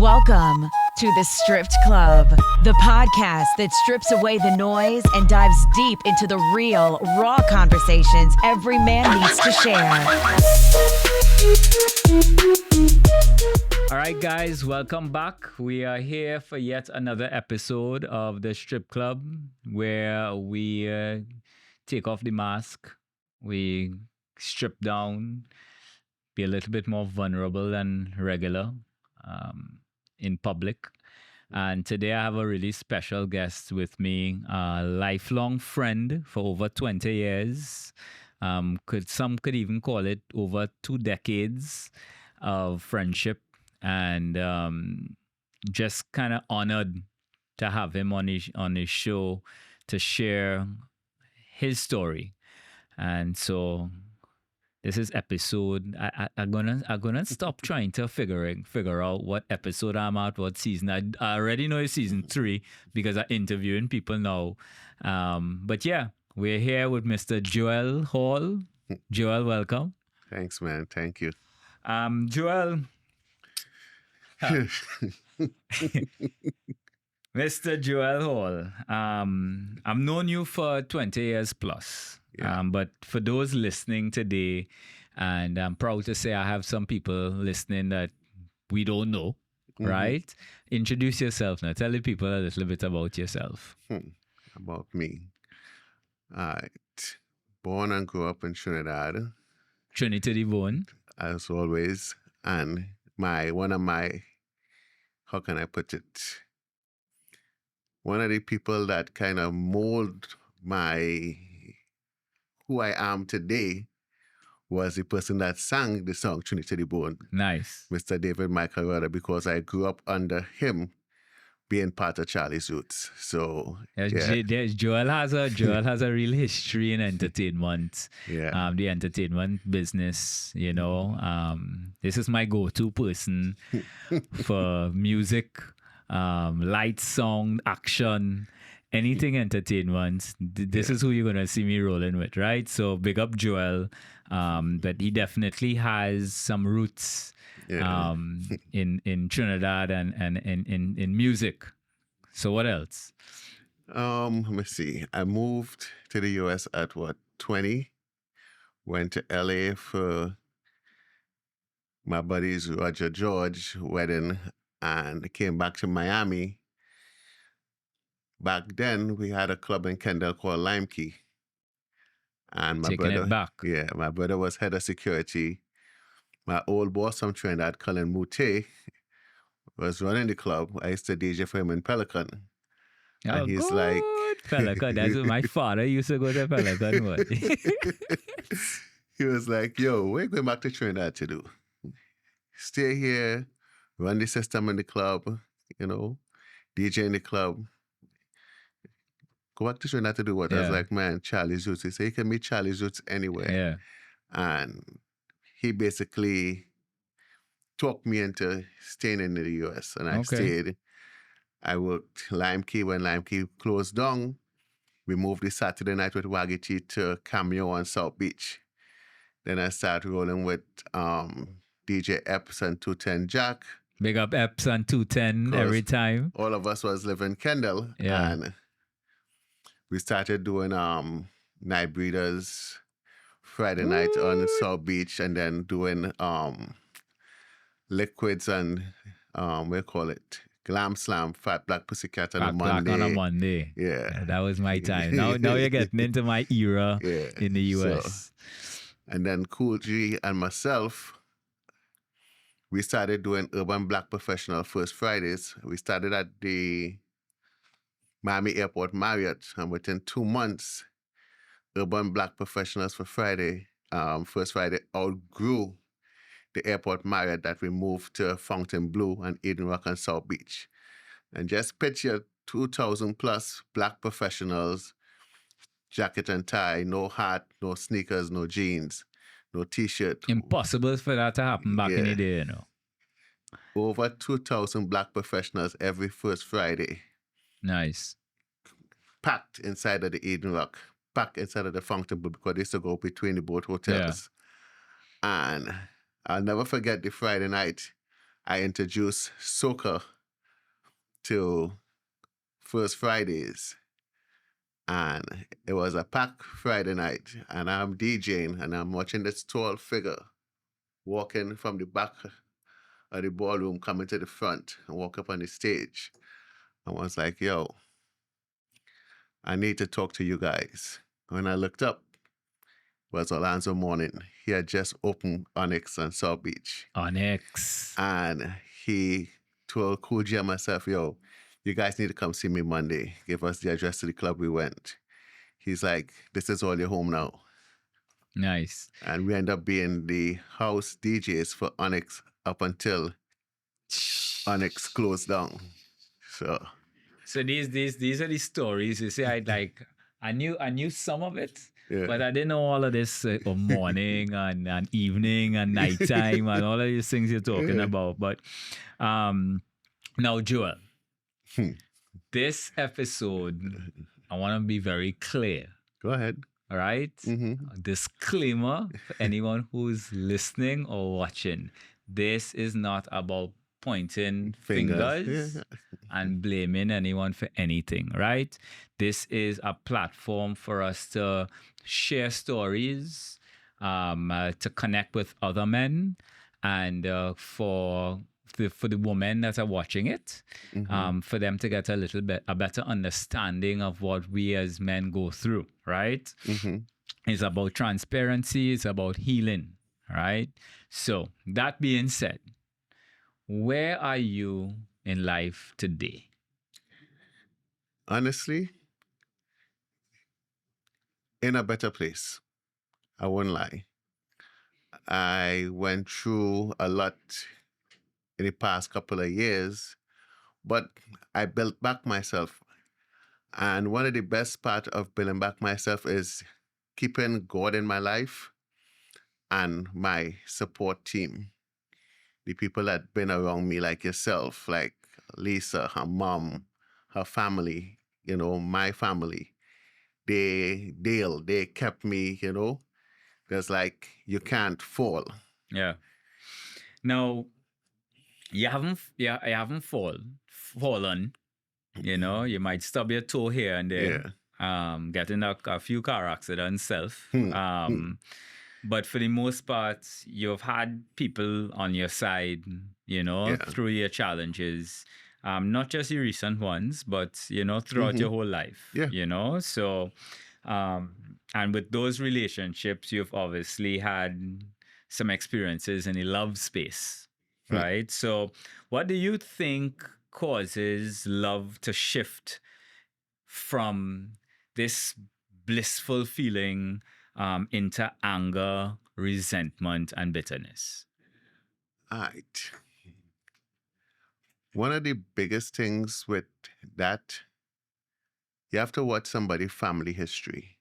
Welcome to the Stripped Club, the podcast that strips away the noise and dives deep into the real, raw conversations every man needs to share. All right, guys, welcome back. We are here for yet another episode of the Strip Club where we take off the mask, we strip down, be a little bit more vulnerable than regular in public. And today I have a really special guest with me, a lifelong friend for over 20 years. Some could even call it over 2 decades of friendship, and just kind of honored to have him on his show to share his story. And so this is episode. I'm gonna stop trying to figure out what episode I'm at, what season. I already know it's season 3 because I'm interviewing people now. But yeah, we're here with Mr. Joel Hall. Joel, welcome. Thanks, man. Thank you. Joel. Mr. Joel Hall. I've known you for 20 years plus. Yeah. But for those listening today, and I'm proud to say I have some people listening that we don't know, right? Introduce yourself now. Tell the people a little bit about yourself. About me. Born and grew up in Trinidad, Trinity the Bone. as always. And one of my, how can I put it? One of the people that kind of mold who I am today was the person that sang the song Trinity the Bone, Nice. Mr. David Michael Rudder, because I grew up under him being part of Charlie's Roots. So Joel has a real history in entertainment. Yeah. The entertainment business, you know. This is my go-to person for music, light, sound, action, anything entertainment. This is who you're gonna see me rolling with, right? So big up Joel. But he definitely has some roots in Trinidad and in music. So what else? Let me see. I moved to the US at 20? Went to LA for my buddy's Roger George wedding and came back to Miami. Back then, we had a club in Kendall called Lime Key. And Taking it back. Yeah, my brother was head of security. My old boss from Trinidad, Colin Moutet, was running the club. I used to DJ for him in Pelican. And he's good. like... Pelican. That's what my father used to go to Pelican. What? He was like, yo, we're going back to Trinidad to do. Stay here, run the system in the club, DJ in the club. Go back to Trinidad to do what? I was like, man, Charlie's Roots. He said, you can meet Charlie's Roots anywhere. Yeah. And he basically talked me into staying in the US. And I stayed. I worked Lime Key. When Lime Key closed down, we moved the Saturday night with Waggy T to Cameo on South Beach. Then I started rolling with DJ Epps and 210 Jack. Big up Epps and 210 every time. All of us was living in Kendall. Yeah. And we started doing Night Breeders Friday night on South Beach, and then doing Liquids and Glam Slam, Fat Black Pussycat on a Monday. Black on a Monday. Yeah. That was my time. Now you're getting into my era in the US. And then Cool G and myself, we started doing Urban Black Professional First Fridays. We started at the Miami Airport Marriott, and within 2 months, Urban Black Professionals for Friday, First Friday, outgrew the Airport Marriott that we moved to Fountain Blue and Eden Rock and South Beach. And just picture 2,000 plus Black professionals, jacket and tie, no hat, no sneakers, no jeans, no T-shirt. Impossible for that to happen back in the day, you know. Over 2,000 Black professionals every first Friday. Nice. Packed inside of the Eden Rock, packed inside of the Fountain Blue, because they used to go between the both hotels. And I'll never forget the Friday night. I introduced soca to First Fridays. And it was a packed Friday night. And I'm DJing and I'm watching this tall figure walking from the back of the ballroom, coming to the front and walk up on the stage. I was like, yo, I need to talk to you guys. When I looked up, it was Alonzo Morning. He had just opened Onyx on South Beach. Onyx. And he told Cool G and myself, yo, you guys need to come see me Monday. Give us the address to the club. We went. He's like, this is all your home now. Nice. And we end up being the house DJs for Onyx up until Onyx closed down. So these are the stories. You see, I knew some of it, Yeah. but I didn't know all of this of morning and evening and nighttime and all of these things you're talking about. But now, Joel, this episode, I want to be very clear. Go ahead. All right? Mm-hmm. Disclaimer for anyone who's listening or watching. This is not about pointing fingers Yeah. and blaming anyone for anything, right? This is a platform for us to share stories, to connect with other men, and for the women that are watching it, for them to get a better understanding of what we as men go through, right? It's about transparency, it's about healing, right? So that being said, where are you in life today? Honestly, in a better place. I won't lie. I went through a lot in the past couple of years, but I built back myself. And one of the best part of building back myself is keeping God in my life and my support team. The people that been around me, like yourself, like Lisa, her mom, her family, my family. They kept me, There's like, you can't fall. Yeah. Now, you haven't fallen. You might stub your toe here and there. Get in a few car accidents self. But for the most part, you've had people on your side, through your challenges. Not just the recent ones, but, throughout your whole life. Yeah. So, and with those relationships, you've obviously had some experiences in the love space, right? So what do you think causes love to shift from this blissful feeling into anger, resentment, and bitterness? All right. One of the biggest things with that, you have to watch somebody's family history.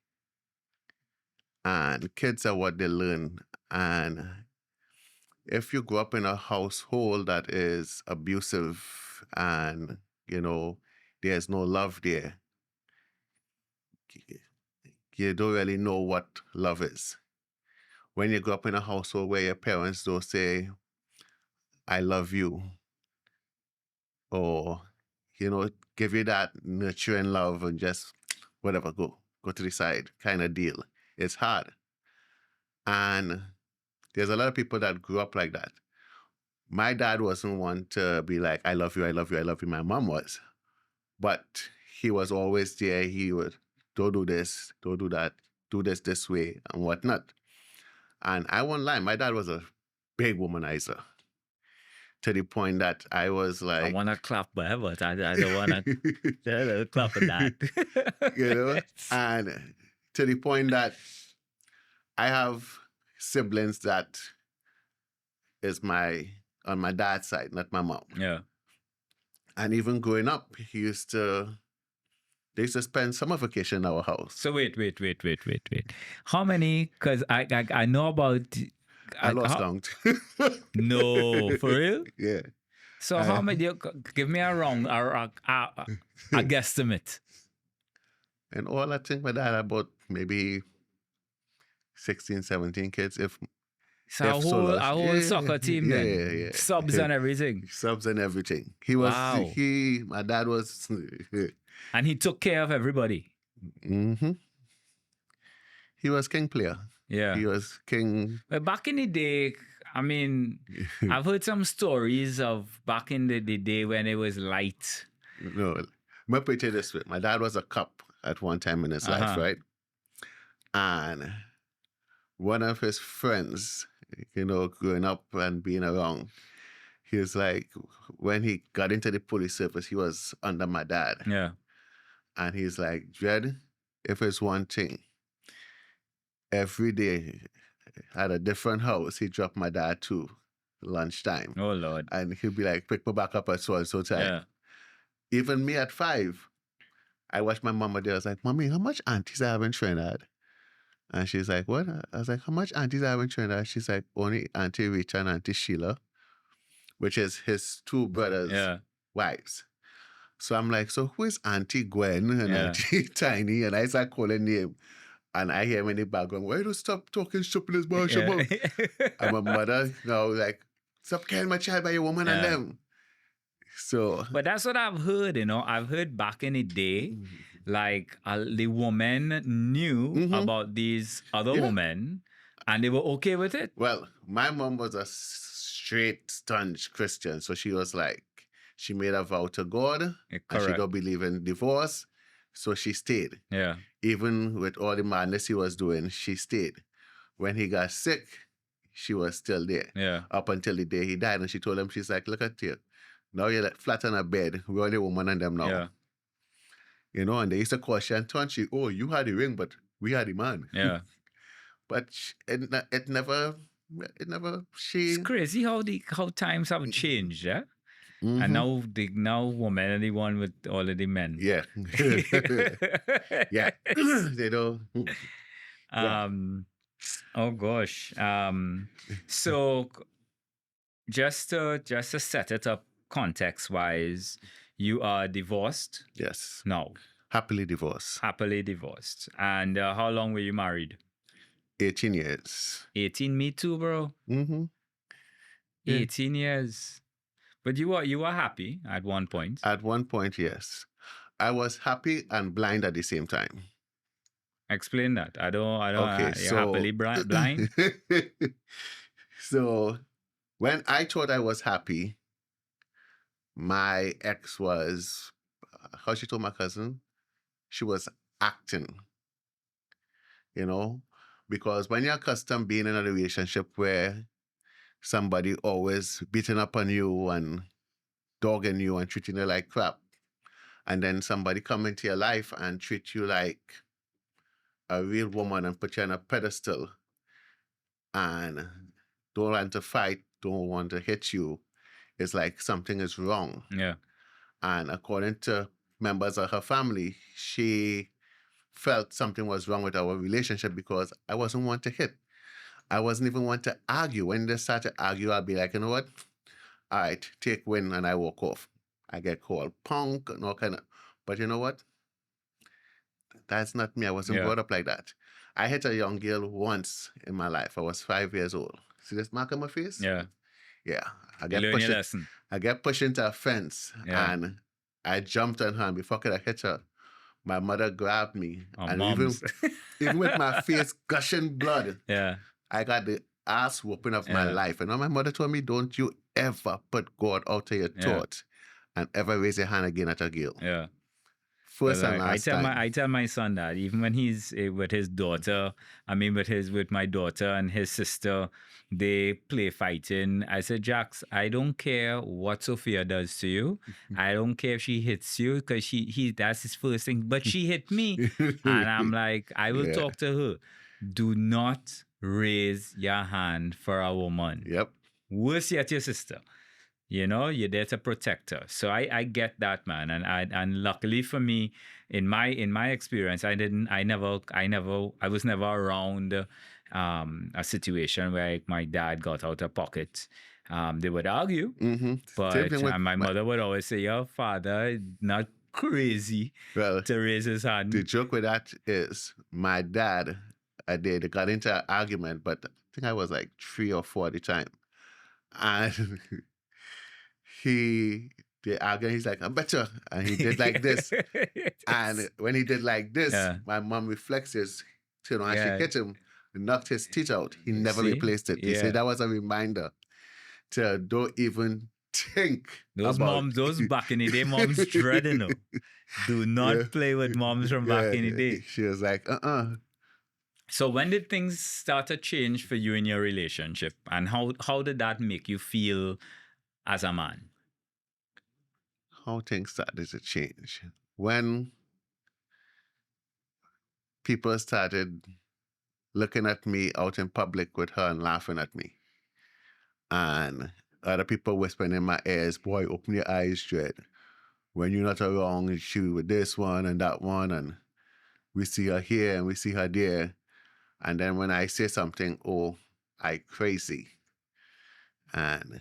And kids are what they learn. And if you grow up in a household that is abusive and, there's no love there, you don't really know what love is. When you grow up in a household where your parents don't say, I love you, or, give you that nurturing love and just whatever, go to the side kind of deal, it's hard. And there's a lot of people that grew up like that. My dad wasn't one to be like, I love you, I love you, I love you. My mom was. But he was always there. He would, don't do this, don't do that, do this way, and whatnot. And I won't lie, my dad was a big womanizer to the point that I was like... I want to clap, but I don't want to clap for that. And to the point that I have siblings that is on my dad's side, not my mom. Yeah. And even growing up, they used to spend summer vacation in our house. So wait. How many? Because I know about... I lost count. No, for real? Yeah. So how many? Give me a guesstimate. And all, I think my dad had about maybe 16, 17 kids. So F Solos. a whole soccer team then. Subs yeah. and everything. Subs and everything. Wow. My dad was. And he took care of everybody. hmm He was king player. Yeah. He was king. But back in the day, I mean, I've heard some stories of back in the day when it was light. No, let me put it this way. My dad was a cop at one time in his life, Uh-huh. right? And one of his friends, growing up and being around, he was like, when he got into the police service, he was under my dad. Yeah. And he's like, Jed, if it's one thing, every day at a different house, he dropped my dad to lunchtime. Oh, Lord. And he'd be like, pick me back up at so and so time. Yeah. Even me at 5, I watched my mama there. I was like, Mommy, how much aunties I have in Trinidad? And she's like, what? I was like, how much aunties I have in Trinidad? She's like, only Auntie Rita and Auntie Sheila, which is his 2 brothers' wives. So I'm like, so who is Auntie Gwen and Auntie Tiny? And I start calling name. And I hear him in the background, why don't stop talking stupidness about your mouth? And my mother, like, stop carrying my child by your woman and them. So, but that's what I've heard, I've heard back in the day, like the woman knew about these other women and they were okay with it. Well, my mom was a straight, staunch Christian. So she was like, she made a vow to God and she don't believe in divorce. So she stayed. Yeah. Even with all the madness he was doing, she stayed. When he got sick, she was still there. Yeah. Up until the day he died. And she told him, she's like, look at you. Now you're like flat on a bed. We're only woman and them now. Yeah. And they used to call she and Tonchi, oh, you had the ring, but we had the man. Yeah. But it never, It's crazy how times have changed, yeah? And now women are the one with all of the men. Yeah. Yeah. They don't. Oh gosh. So just to set it up context wise, you are divorced? Yes. No. Happily divorced. Happily divorced. And how long were you married? 18 years. 18, me too, bro. 18 years. But you were happy at one point. At one point, yes. I was happy and blind at the same time. Explain that. I don't. Okay, you're happily blind. So when I thought I was happy, my ex was, how she told my cousin, she was acting, because when you're accustomed being in a relationship where somebody always beating up on you and dogging you and treating you like crap, and then somebody come into your life and treat you like a real woman and put you on a pedestal and don't want to fight, don't want to hit you, it's like something is wrong. Yeah. And according to members of her family, she felt something was wrong with our relationship because I wasn't one to hit. I wasn't even one to argue. When they start to argue, I'll be like, you know what? All right, take win, and I walk off. I get called punk and all kind of. But you know what? That's not me. I wasn't brought up like that. I hit a young girl once in my life. I was 5 years old. See this mark on my face? Yeah. Yeah. I get pushed into a fence and I jumped on her, and before I could hit her, my mother grabbed me. And even with my face gushing blood, I got the ass whooping of my life. And my mother told me, don't you ever put God out of your thoughts and ever raise your hand again at a girl. Yeah. First and last time. I tell my son that even when he's with his daughter, with my daughter and his sister, they play fighting. I said, Jax, I don't care what Sophia does to you. I don't care if she hits you because that's his first thing. But she hit me. And I'm like, I will talk to her. Do not raise your hand for a woman. Yep. Worse yet, your sister. You're there to protect her. So I get that, man. And luckily for me, in my experience, I was never around a situation where my dad got out of pocket. They would argue, but my mother would always say, your father not crazy to raise his hand. The joke with that is my dad, they got into an argument, but think I was like 3 or 4 at the time. And he did again, he's like, I'm better. And he did like this. And when he did like this, Yeah. my mom reflexes, you know, and she Yeah. hit him, knocked his teeth out. He never See? replaced it. You see, Yeah. that was a reminder to don't even think Those about moms, those back in the day moms dreading them. Do not Yeah. play with moms from back in the day. She was like, So when did things start to change for you in your relationship, and how did that make you feel as a man? How things started to change. When people started looking at me out in public with her and laughing at me. And other people whispering in my ears, boy, open your eyes, Dread. When you're not around, she with this one and that one, and we see her here and we see her there. And then when I say something, oh, I crazy. And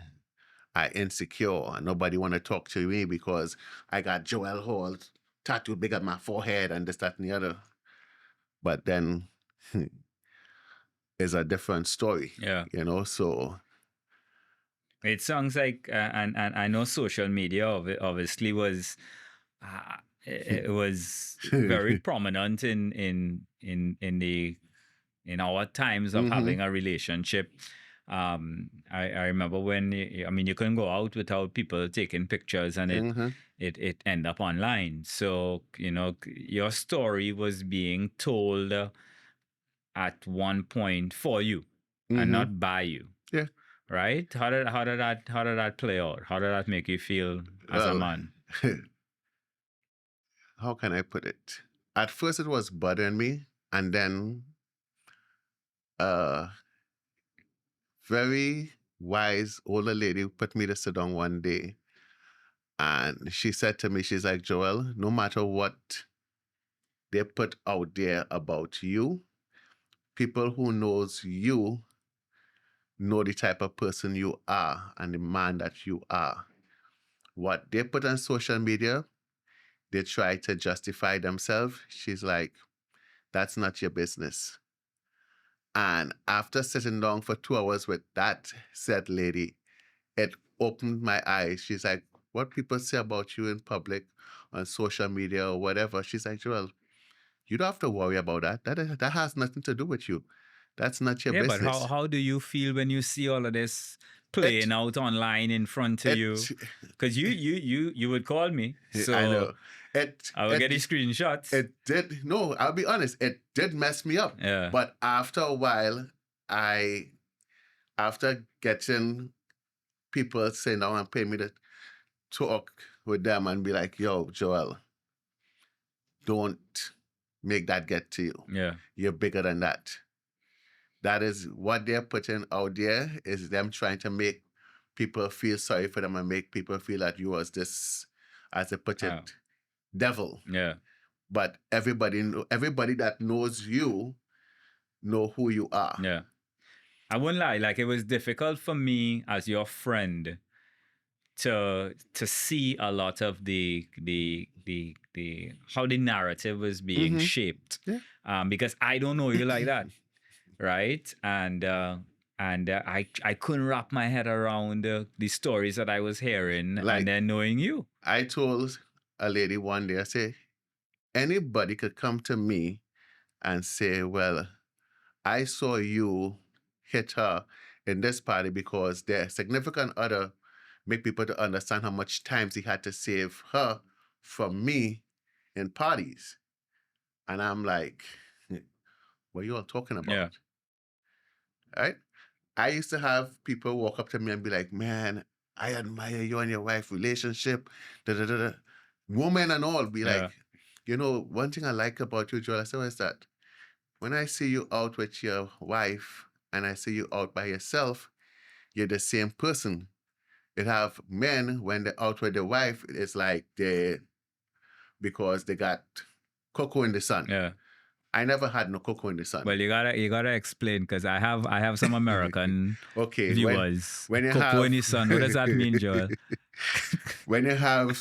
I insecure and nobody want to talk to me because I got Joel Hall tattooed big on my forehead and this, that, and the other. But then it's a different story. Yeah. You know, so It sounds like, and I know social media obviously was, it was very prominent in our times of having a relationship. I remember when you couldn't go out without people taking pictures, and it end up online. So your story was being told at one point for you and not by you. Yeah. Right? How did that play out? How did that make you feel as a man? How can I put it? At first it was bothering me, and then very wise older lady put me to sit down one day, and she said to me, she's like, Joel, no matter what they put out there about you, people who knows you know the type of person you are and the man that you are. What they put on social media, they try to justify themselves. She's like, that's not your business. And after sitting down for 2 hours with that said lady, it opened my eyes. She's like, what people say about you in public, on social media or whatever. She's like, Joel, you don't have to worry about that. That has nothing to do with you. That's not your business. But how do you feel when you see all of this playing out online in front of you? Because you would call me, so I know. I will get these screenshots. It did. No, I'll be honest. It did mess me up. Yeah. But after a while, after getting people saying, "Now and pay me to talk with them and be like, yo, Joel, don't make that get to you. Yeah. You're bigger than that." That is what they're putting out there, is them trying to make people feel sorry for them and make people feel that you was this, as they put it, devil. Yeah. But everybody that knows you know who you are. Yeah. I wouldn't lie, like it was difficult for me as your friend to see a lot of the how the narrative was being shaped. Yeah. Because I don't know you like that. Right? And I couldn't wrap my head around the stories that I was hearing, Like, and then knowing you. I told a lady one day, I say, anybody could come to me and say, well, I saw you hit her in this party because their significant other make people to understand how much times he had to save her from me in parties. And I'm like, what are you all talking about? Yeah. Right? I used to have people walk up to me and be like, man, I admire you and your wife relationship. Da, da, da, da. Women and all be like, one thing I like about you, Joel, I said, what's that? When I see you out with your wife and I see you out by yourself, you're the same person. It have men, when they're out with their wife, it's like because they got cocoa in the sun. Yeah. I never had no cocoa in the sun. Well, you gotta explain, because I have some American viewers. When you cocoa in the sun. What does that mean, Joel? when you have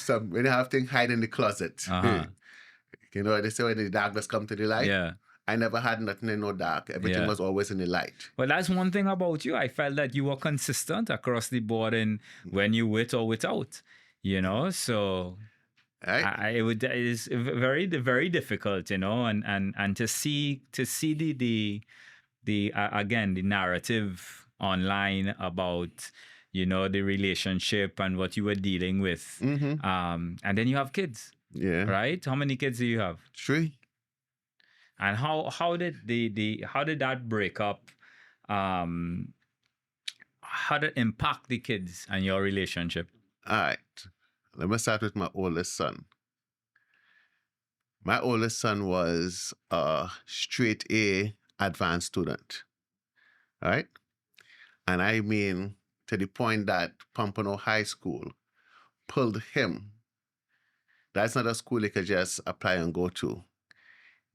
things hide in the closet. Uh-huh. They say when the darkness come to the light. Yeah. I never had nothing in no dark. Everything Yeah. was always in the light. But that's one thing about you. I felt that you were consistent across the board in when you with or without, So Right? it would is very difficult, and to see the again the narrative online about the relationship and what you were dealing with, Mm-hmm. and then you have kids, Yeah. right? How many kids do you have? 3. And how did how did that breakup um how did it impact the kids and your relationship? All right. Let me start with my oldest son. My oldest son was a straight A advanced student. All right. And I mean, to the point that Pompano High School pulled him. That's not a school you could just apply and go to.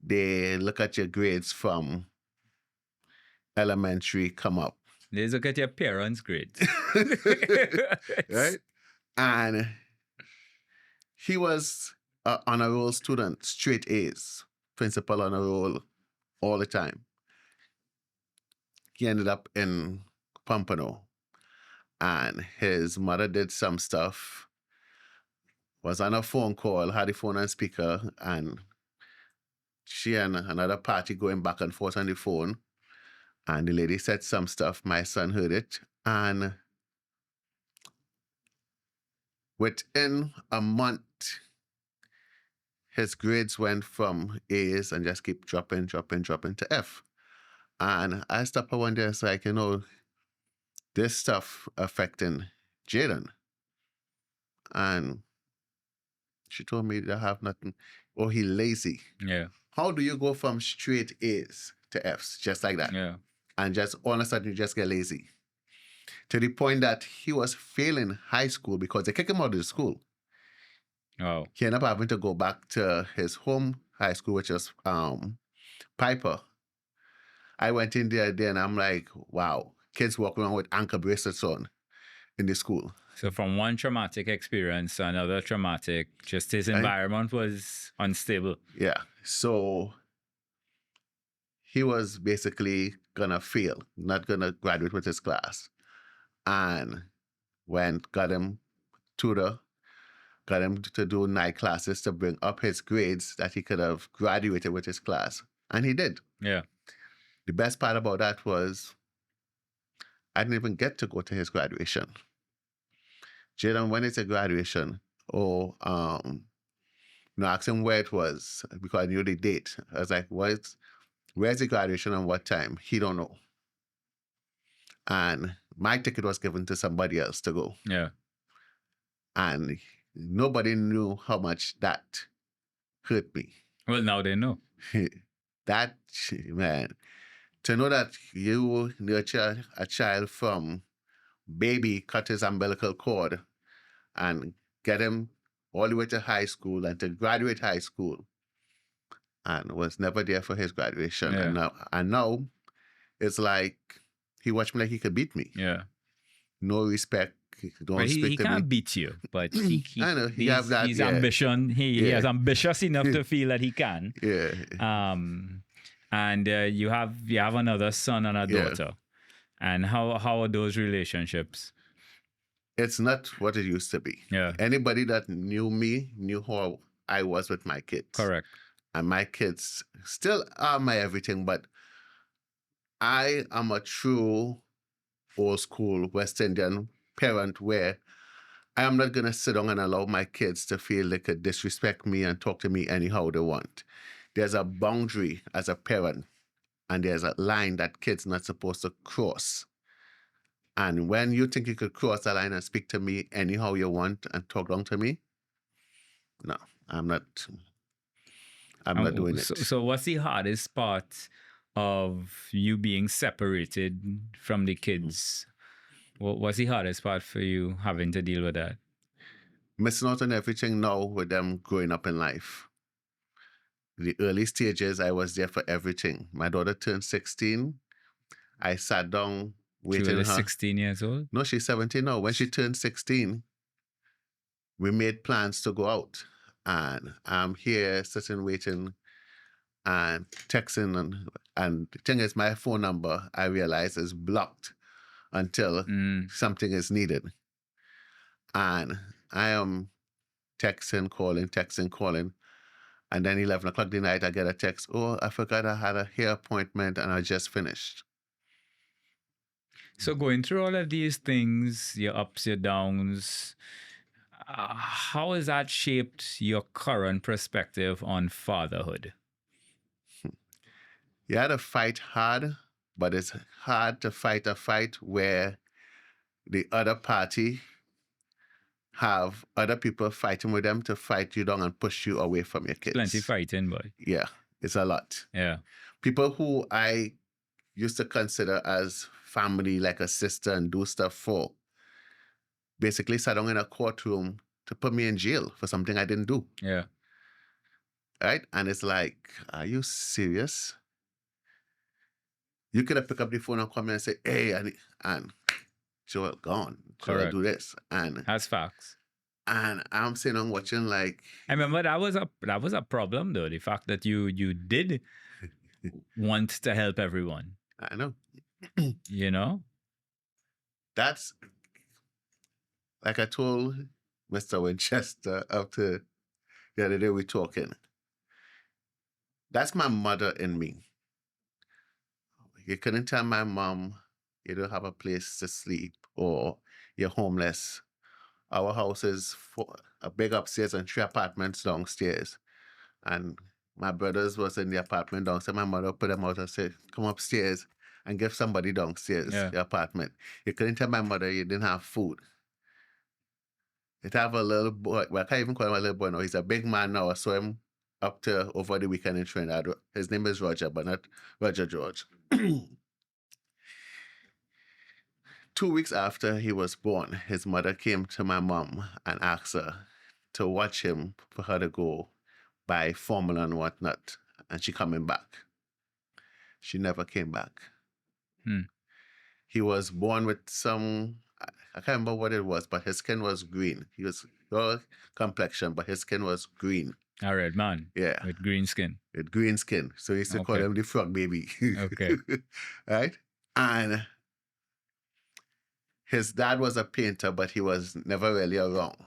They look at your grades from elementary come up. They look at your parents' grades. Right? And he was an honor roll student, straight A's, principal honor roll all the time. He ended up in Pompano, and his mother did some stuff, was on a phone call, had the phone on speaker, and she and another party going back and forth on the phone. And the lady said some stuff. My son heard it. And within a month, his grades went from A's and just keep dropping to F. And I stopped her one day. It's like, this stuff affecting Jaden. And she told me to have nothing. Oh, he lazy. Yeah. How do you go from straight A's to F's just like that? Yeah. And just all of a sudden you just get lazy. To the point that he was failing high school because they kicked him out of the school. Oh. He ended up having to go back to his home high school, which was Piper. I went in there and I'm like, wow, kids walking around with ankle bracelets on in the school. So from one traumatic experience to another traumatic, just his environment was unstable. Yeah. So he was basically gonna fail, not gonna graduate with his class. And got him tutor, got him to do night classes to bring up his grades that he could have graduated with his class. And he did. Yeah. The best part about that was I didn't even get to go to his graduation. Jaden, when it's a graduation, asked him where it was because I knew the date. I was like, where's the graduation and what time? He don't know. And my ticket was given to somebody else to go. Yeah. And nobody knew how much that hurt me. Well, now they know. That, man, to know that you nurture a child from baby, cut his umbilical cord, and get him all the way to high school and to graduate high school, and was never there for his graduation. Yeah. And now it's like he watched me like he could beat me. Yeah. No respect. Don't But speak he to can't me. beat you, but he I know, he have that, he's yeah. ambition. He Yeah. is ambitious enough to feel that he can. Yeah. And you have another son and a Yeah. daughter. And how are those relationships? It's not what it used to be. Yeah. Anybody that knew me knew how I was with my kids. Correct. And my kids still are my everything, but I am a true old school West Indian parent where I am not going to sit down and allow my kids to feel they could disrespect me and talk to me anyhow they want. There's a boundary as a parent, and there's a line that kids not supposed to cross. And when you think you could cross that line and speak to me anyhow you want and talk down to me, no, I'm not doing it. So what's the hardest part of you being separated from the kids? What's the hardest part for you having to deal with that? Missing out on everything now with them growing up in life. The early stages, I was there for everything. My daughter turned 16. I sat down waiting. She was her. 16 years old? No, she's 17 now. When she turned 16, we made plans to go out. And I'm here sitting waiting and texting. And the thing is, my phone number, I realize, is blocked until something is needed. And I am texting, calling. And then 11 o'clock the night, I get a text, oh, I forgot I had a hair appointment and I just finished. So going through all of these things, your ups, your downs, how has that shaped your current perspective on fatherhood? You had to fight hard, but it's hard to fight a fight where the other party have other people fighting with them to fight you down and push you away from your kids. Plenty fighting, boy. Yeah, it's a lot. Yeah. People who I used to consider as family, like a sister, and do stuff for, basically sat down in a courtroom to put me in jail for something I didn't do. Yeah. Right? And it's like, are you serious? You could have picked up the phone and come in and say, hey, and Joel gone. Joel Correct. do this. And That's facts. I'm sitting and watching like, I remember that was a problem though. The fact that you did want to help everyone. I know. You know? That's like I told Mr. Winchester after the other day we talking. That's my mother in me. You couldn't tell my mom you don't have a place to sleep or you're homeless. Our house is a big upstairs and 3 apartments downstairs. And my brothers was in the apartment downstairs. My mother put them out and said, come upstairs and give somebody downstairs the apartment. You couldn't tell my mother you didn't have food. It have a little boy, well, I can't even call him a little boy now. He's a big man now. I saw him up to over the weekend in Trinidad. His name is Roger, but not Roger George. 2 weeks after he was born, his mother came to my mom and asked her to watch him for her to go buy formula and whatnot. And she coming back. She never came back. He was born with some, I can't remember what it was, but his skin was green. He was your complexion, but his skin was green. A red man. Yeah. With green skin. With green skin. So he used to call him the frog baby. Okay. Right? And his dad was a painter, but he was never really around.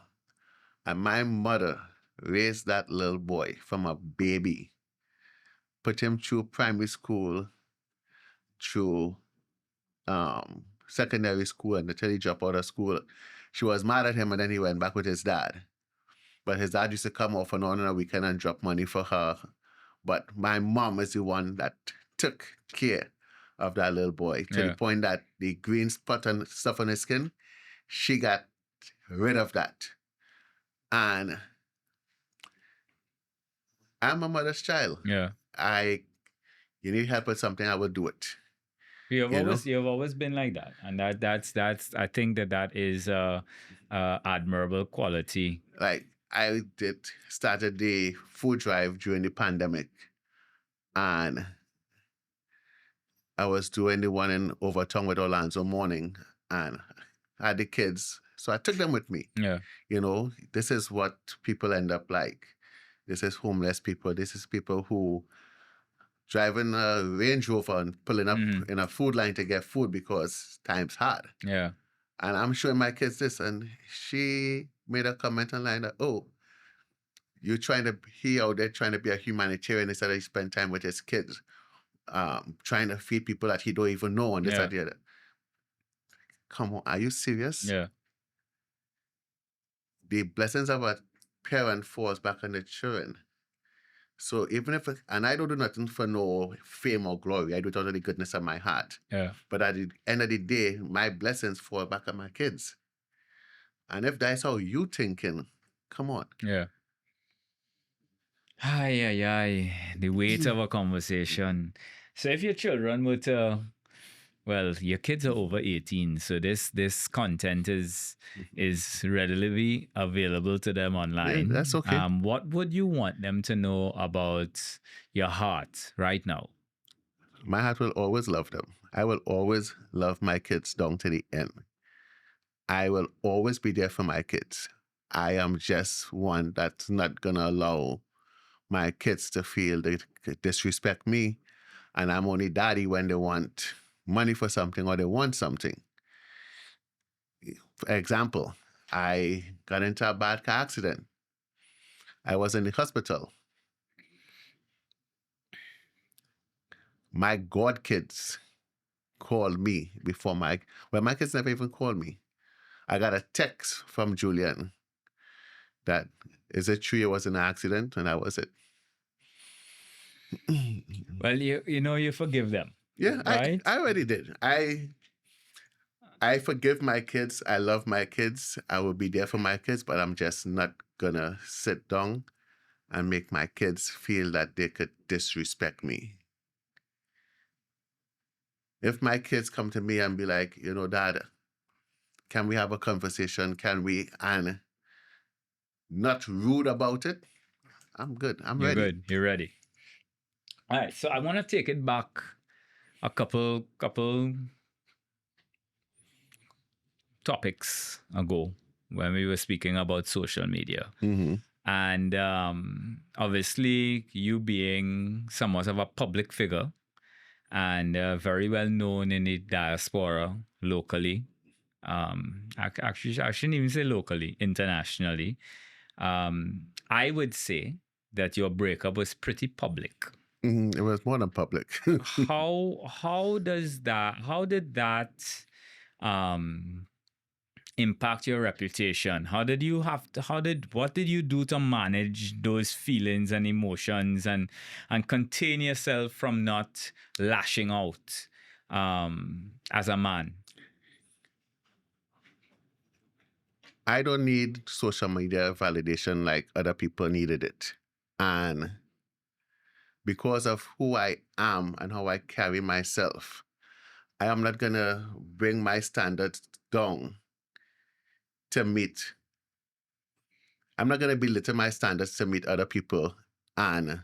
And my mother raised that little boy from a baby, put him through primary school, through secondary school, and until he dropped out of school. She was mad at him, and then he went back with his dad. But his dad used to come off and on a weekend and drop money for her. But my mom is the one that took care of that little boy to the point that the green spot and stuff on his skin, she got rid of that. And I'm a mother's child. Yeah. You need help with something, I will do it. You've always been like that, and that's I think that is admirable quality. Like I started the food drive during the pandemic, and I was doing the one in Overton with Orlando Morning, and I had the kids, so I took them with me. Yeah. This is what people end up like. This is homeless people. This is people who driving a Range Rover and pulling up in a food line to get food because time's hard. Yeah. And I'm showing my kids this, and she made a comment online that, oh, he out there trying to be a humanitarian instead of spend time with his kids, trying to feed people that he don't even know, and this and the other. Come on, are you serious? Yeah. The blessings of a parent falls back on the children. So even and I don't do nothing for no fame or glory. I do it out of the goodness of my heart. Yeah. But at the end of the day, my blessings fall back on my kids. And if that's how you thinking, come on. Yeah. Ay. The weight of a conversation. So if your children were to, well, your kids are over 18, so this content is readily available to them online. Yeah, that's okay. What would you want them to know about your heart right now? My heart will always love them. I will always love my kids down to the end. I will always be there for my kids. I am just one that's not going to allow my kids to feel they disrespect me, and I'm only daddy when they want money for something or they want something. For example, I got into a bad car accident. I was in the hospital. My god kids called me before my kids never even called me. I got a text from Julian that, is it true it was an accident? And that was it. Well, you forgive them, Yeah, right? I already did. I forgive my kids. I love my kids. I will be there for my kids, but I'm just not gonna sit down and make my kids feel that they could disrespect me. If my kids come to me and be like, Dad, can we have a conversation? Can we, and not rude about it, I'm good. I'm You're ready. good. You're ready. All right. So I want to take it back a couple topics ago when we were speaking about social media. Mm-hmm. And obviously, you being somewhat of a public figure and very well known in the diaspora locally, actually, I shouldn't even say locally, internationally, I would say that your breakup was pretty public. It was more than public. How did that um impact your reputation? What did you do to manage those feelings and emotions and contain yourself from not lashing out as a man? I don't need social media validation like other people needed it. And because of who I am and how I carry myself, I am not going to bring my standards down to meet. I'm not going to belittle my standards to meet other people and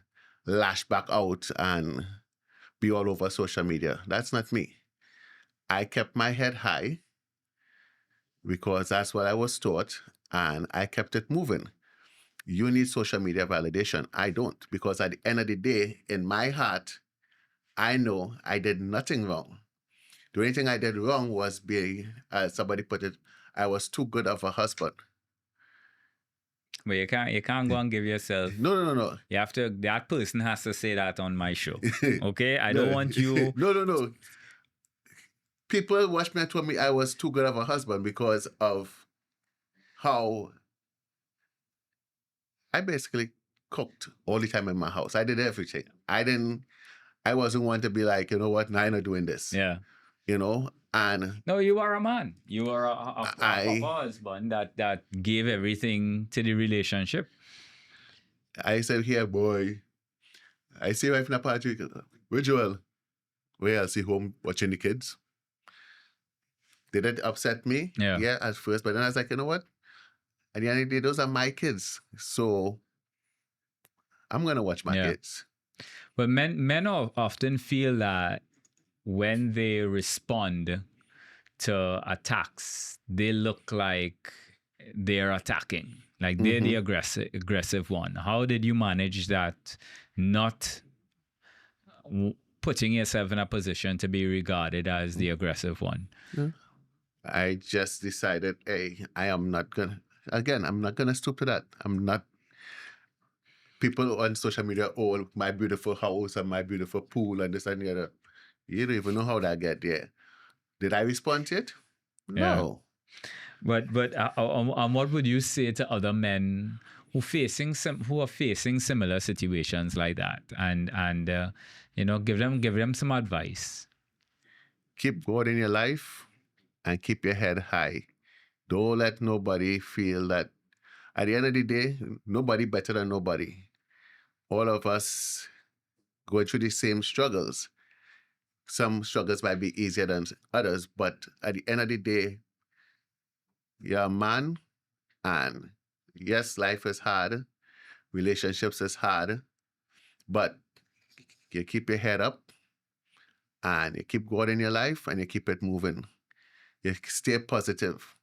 lash back out and be all over social media. That's not me. I kept my head high because that's what I was taught, and I kept it moving. You need social media validation. I don't, because at the end of the day, in my heart, I know I did nothing wrong. The only thing I did wrong was somebody put it, I was too good of a husband. But you can't go and give yourself. No. You have to. That person has to say that on my show. Okay, I don't want you. No. People watched me and told me I was too good of a husband because of how I basically cooked all the time in my house. I did everything. I wasn't one to be like, you know what, now I'm not doing this. Yeah. And No, you are a man. You are a proper husband that gave everything to the relationship. I said, here, boy, I see wife in a party. Where Joel? Where else? He home watching the kids? Did it upset me? Yeah. At first. But then I was like, you know what? At the end of the day, those are my kids. So I'm going to watch my kids. But men often feel that when they respond to attacks, they look like they're attacking. Like they're the aggressive one. How did you manage that, not putting yourself in a position to be regarded as the aggressive one? I just decided, hey, I'm not going to stoop to that. I'm not. People on social media, oh, my beautiful house and my beautiful pool and this and the other. You don't even know how that get there. Did I respond to it? No. Yeah. But what would you say to other men who are facing similar situations like that, and give them some advice? Keep God in your life and keep your head high. Don't let nobody feel that. At the end of the day, nobody better than nobody. All of us going through the same struggles. Some struggles might be easier than others, but at the end of the day, you're a man, and yes, life is hard, relationships is hard, but you keep your head up and you keep God in your life and you keep it moving. You stay positive.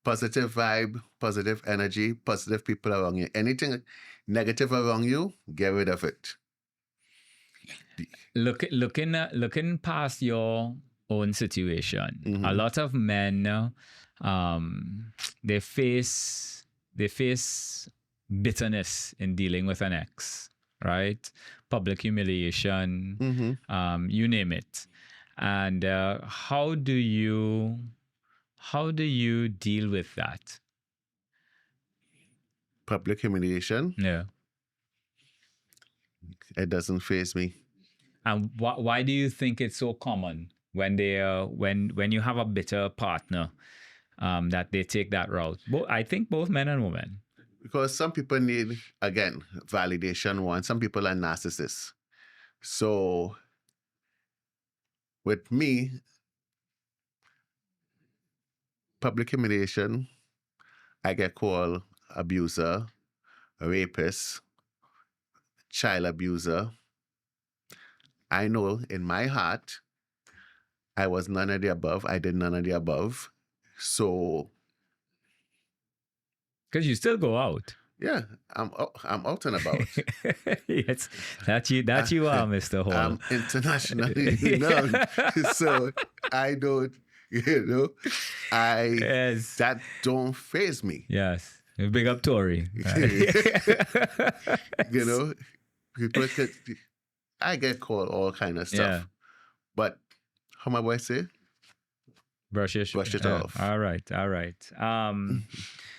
positive vibe, positive energy, positive people around you. Anything negative around you, get rid of it. Looking past your own situation, a lot of men, um, they face bitterness in dealing with an ex, right? Public humiliation, you name it. And how do you deal with that? Public humiliation, Yeah. it doesn't faze me. And why do you think it's so common when when you have a bitter partner, that they take that route? I think both men and women. Because some people need, again, validation. One, some people are narcissists. So with me, public humiliation, I get called abuser, rapist, child abuser. I know in my heart, I was none of the above. I did none of the above. So Because you still go out. yeah, I'm out and about. Yes, that you are, Mr. Hall. I'm internationally renowned. So I don't, Yes. that don't faze me. Yes. Big up Tory. People I get called all kind of stuff. Yeah. But how my boy say? Brush it Yeah. off. All right.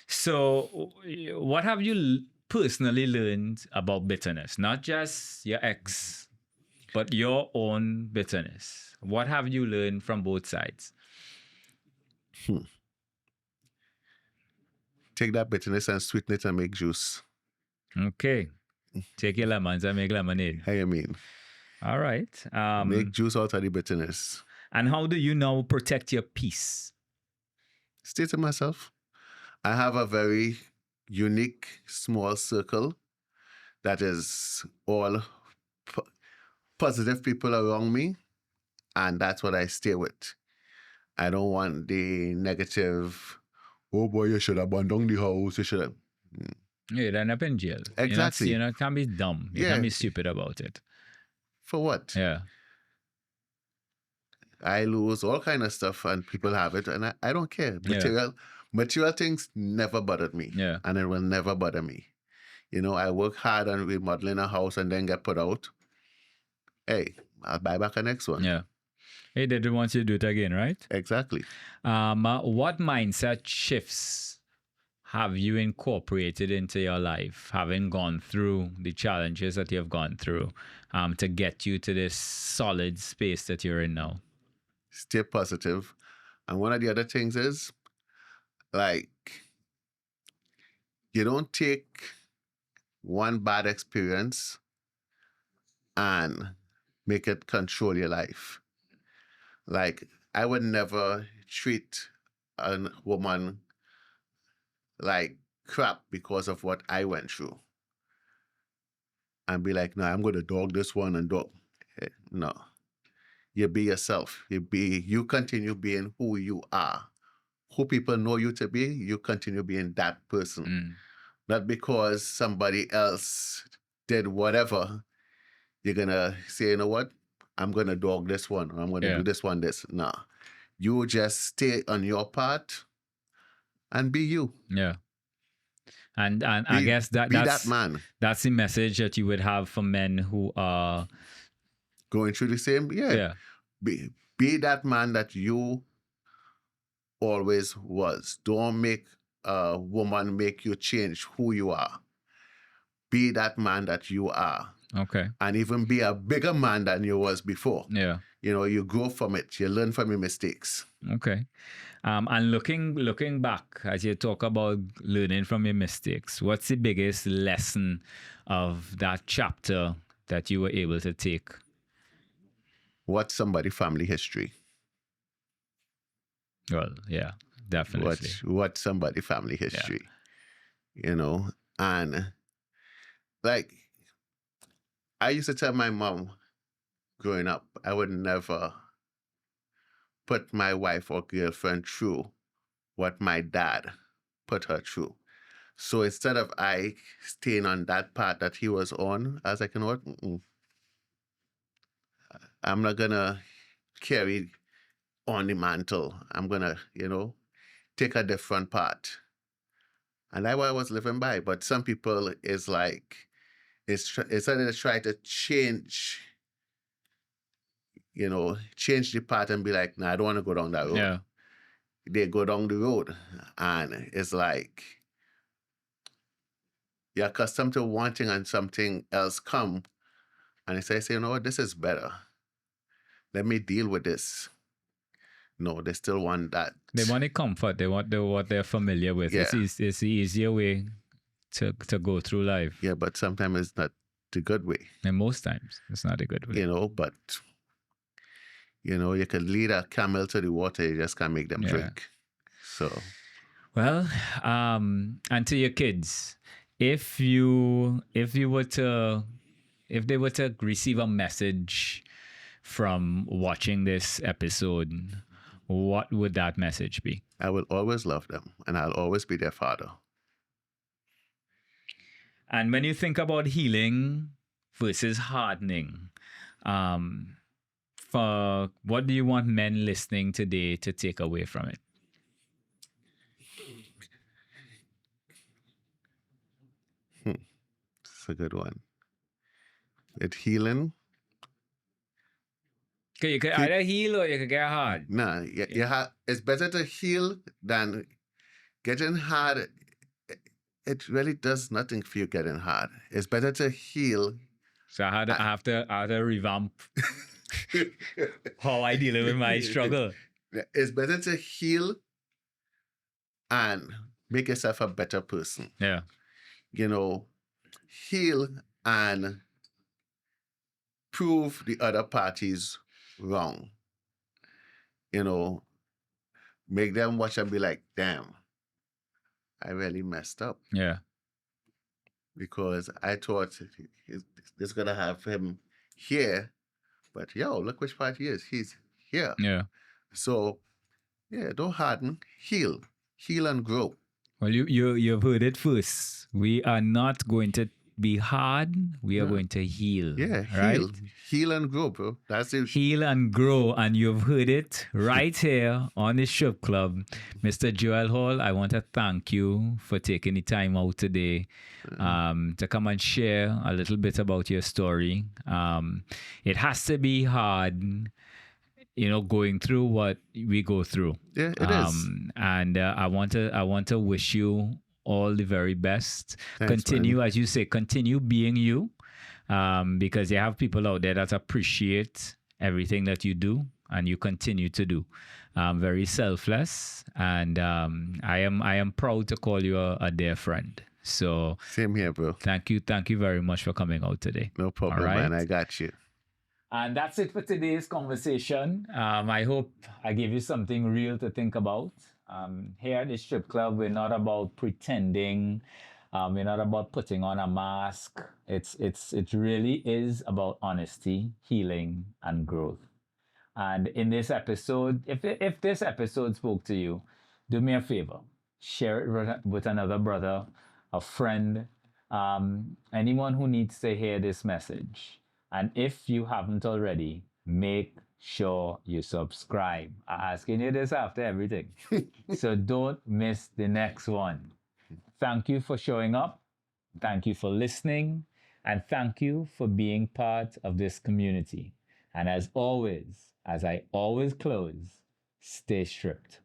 So what have you personally learned about bitterness? Not just your ex, but your own bitterness. What have you learned from both sides? Take that bitterness and sweeten it and make juice. Okay. Take your lemons and make lemonade. How you mean? All right. Make juice out of the bitterness. And how do you now protect your peace? Stay to myself. I have a very unique small circle that is all positive people around me, and that's what I stay with. I don't want the negative, oh boy, you should abandon the house, you should have. You end up in jail. Exactly. You can't be dumb. You can't be stupid about it. For what? Yeah. I lose all kind of stuff and people have it, and I don't care. Material things never bothered me. Yeah. And it will never bother me. I work hard on remodeling a house and then get put out. Hey, I'll buy back the next one. Yeah. He didn't want you to do it again, right? Exactly. What mindset shifts have you incorporated into your life, having gone through the challenges that you have gone through, to get you to this solid space that you're in now? Stay positive. And one of the other things is, you don't take one bad experience and make it control your life. I would never treat a woman like crap because of what I went through. And be like, no, I'm going to dog this one and dog. No. You be yourself. You continue being who you are. Who people know you to be, you continue being that person. Not because somebody else did whatever, you're going to say, you know what? I'm going to dog this one, or I'm going to do this one, this. No. You just stay on your part and be you. Yeah. And I guess that's that man. That's the message that you would have for men who are going through the same. Yeah. Be that man that you always was. Don't make a woman make you change who you are. Be that man that you are. Okay. And even be a bigger man than you was before. Yeah. You grow from it. You learn from your mistakes. Okay. And looking back, as you talk about learning from your mistakes, what's the biggest lesson of that chapter that you were able to take? What's somebody's family history? Well, yeah, definitely. What's somebody's family history? Yeah. And I used to tell my mom growing up, I would never put my wife or girlfriend through what my dad put her through. So instead of I staying on that path that he was on, I was like, you know what? I'm not gonna carry on the mantle. I'm gonna, take a different path. And that's what I was living by. But some people is like, instead of try to change the path and be like, nah, I don't want to go down that road. Yeah. They go down the road. And it's like, you're accustomed to wanting and something else come. And they say, you know what, this is better. Let me deal with this. No, they still want that. They want the comfort. They want what they're familiar with. Yeah. It's the easier way to go through life. Yeah, but sometimes it's not the good way. And most times it's not a good way. But you can lead a camel to the water, you just can't make them drink. So, well, and to your kids, if they were to receive a message from watching this episode, what would that message be? I will always love them, and I'll always be their father. And when you think about healing versus hardening, for what do you want men listening today to take away from it? It's a good one. With healing. Okay, you could either heal or you could get hard. Nah, it's better to heal than getting hard. It really does nothing for you getting hard. It's better to heal. So I have to revamp how I deal with my struggle. It's better to heal and make yourself a better person. Yeah. Heal and prove the other parties wrong. Make them watch and be like, damn, I really messed up. Yeah. Because I thought it's going to have him here, but look which part he is. He's here. Yeah. So, don't harden, heal and grow. Well, you've heard it first. We are not going to be hard. We are going to heal. Yeah, right? Heal and grow, bro. That's it. Heal and grow. And you've heard it right here on the Strip Club. Mr. Joel Hall, I want to thank you for taking the time out today to come and share a little bit about your story. It has to be hard, going through what we go through. Yeah, it is. And I want to wish you all the very best. Thanks, continue, man. as you say, continue being you, because you have people out there that appreciate everything that you do and you continue to do. Very selfless, and I am proud to call you a dear friend. So same here, bro. Thank you very much for coming out today. No problem, man. I got you. And that's it for today's conversation. I hope I gave you something real to think about. Here at the Strip Club, we're not about pretending. We're not about putting on a mask. It really is about honesty, healing, and growth. And in this episode, if this episode spoke to you, do me a favor. Share it with another brother, a friend, anyone who needs to hear this message. And if you haven't already, make sure you subscribe. I'm asking you this after everything. So don't miss the next one. Thank you for showing up. Thank you for listening. And thank you for being part of this community. And as always, as I always close, stay stripped.